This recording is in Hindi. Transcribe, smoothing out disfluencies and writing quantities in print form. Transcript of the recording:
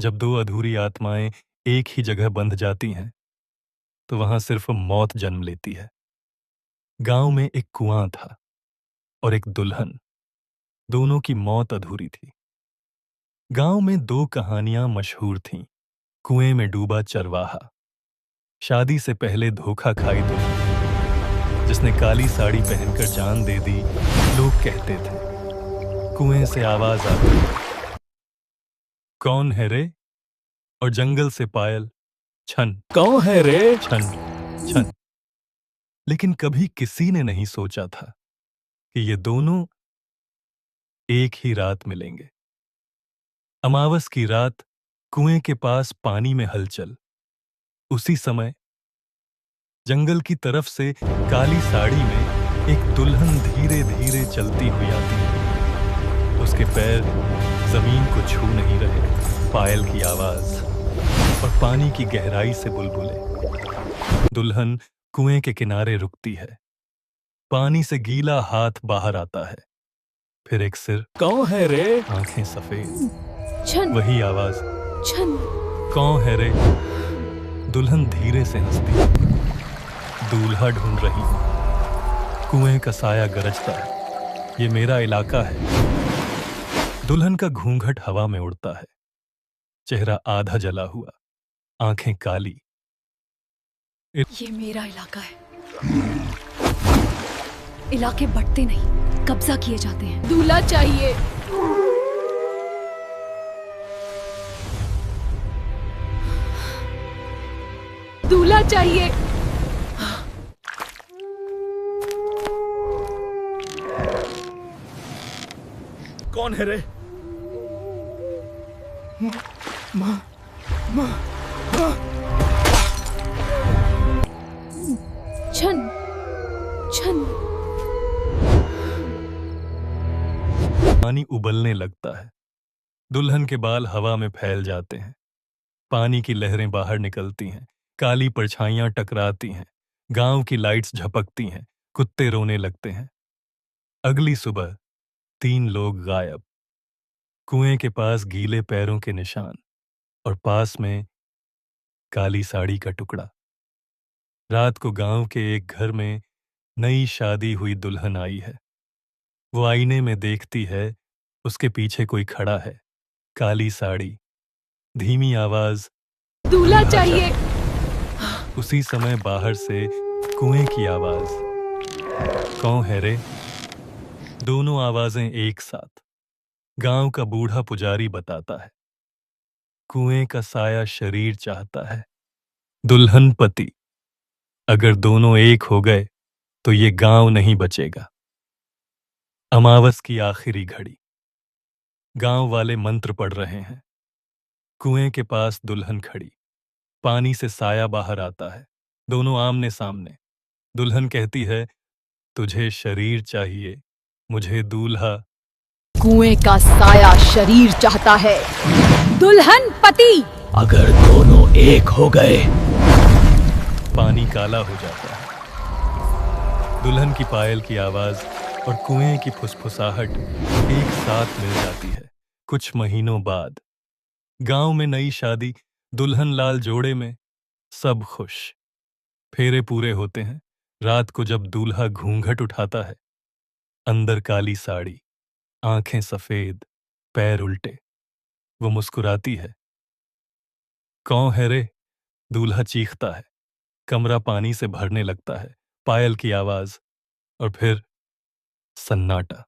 जब दो अधूरी आत्माएं एक ही जगह बंध जाती हैं तो वहां सिर्फ मौत जन्म लेती है। गांव में एक कुआं था और एक दुल्हन। दोनों की मौत अधूरी थी। गांव में दो कहानियां मशहूर थीं। कुएं में डूबा चरवाहा, शादी से पहले धोखा खाई दुल्हन जिसने काली साड़ी पहनकर जान दे दी। लोग कहते थे, कुएं से आवाज आती है, कौन है रे? और जंगल से पायल, छन कौन है रे? छन छन। लेकिन कभी किसी ने नहीं सोचा था कि ये दोनों एक ही रात मिलेंगे। अमावस की रात, कुएं के पास पानी में हलचल। उसी समय जंगल की तरफ से काली साड़ी में एक दुल्हन धीरे धीरे चलती हुई आती है। उसके पैर जमीन को छू नहीं रहे। पायल की आवाज और पानी की गहराई से बुलबुले। दुल्हन कुएं के किनारे रुकती है। पानी से गीला हाथ बाहर आता है। फिर एक सिर, कौन है रे? आंखें सफेद, छन वही आवाज, छन। कौन है रे? दुल्हन धीरे से हंसती, दूल्हा ढूंढ रही हूं। कुएं का साया गरजता है, ये मेरा इलाका है। दुल्हन का घूंघट हवा में उड़ता है, चेहरा आधा जला हुआ, आंखें काली। ये मेरा इलाका है। इलाके बढ़ते नहीं, कब्जा किए जाते हैं। दूल्हा चाहिए। दूल्हा चाहिए। कौन है रे? छन छन। पानी उबलने लगता है। दुल्हन के बाल हवा में फैल जाते हैं। पानी की लहरें बाहर निकलती हैं। काली परछाइयां टकराती हैं। गांव की लाइट्स झपकती हैं। कुत्ते रोने लगते हैं। अगली सुबह 3 लोग गायब। कुएं के पास गीले पैरों के निशान और पास में काली साड़ी का टुकड़ा। रात को गांव के एक घर में नई शादी हुई दुल्हन आई है। वो आईने में देखती है, उसके पीछे कोई खड़ा है। काली साड़ी, धीमी आवाज, दूल्हा चाहिए। उसी समय बाहर से कुएं की आवाज, कौन है रे? दोनों आवाजें एक साथ। गांव का बूढ़ा पुजारी बताता है, कुएं का साया शरीर चाहता है, दुल्हन पति। अगर दोनों एक हो गए तो ये गांव नहीं बचेगा। अमावस की आखिरी घड़ी, गांव वाले मंत्र पढ़ रहे हैं। कुएं के पास दुल्हन खड़ी, पानी से साया बाहर आता है। दोनों आमने सामने। दुल्हन कहती है, तुझे शरीर चाहिए, मुझे दूल्हा। कुएं का साया शरीर चाहता है, दुल्हन पति। अगर दोनों एक हो गए। पानी काला हो जाता है। दुल्हन की पायल की आवाज और कुएं की फुसफुसाहट एक साथ मिल जाती है। कुछ महीनों बाद गांव में नई शादी, दुल्हन लाल जोड़े में, सब खुश। फेरे पूरे होते हैं। रात को जब दूल्हा घूंघट उठाता है, अंदर काली साड़ी, आंखें सफेद, पैर उल्टे। वो मुस्कुराती है, कौन है रे? दूल्हा चीखता है। कमरा पानी से भरने लगता है। पायल की आवाज और फिर सन्नाटा।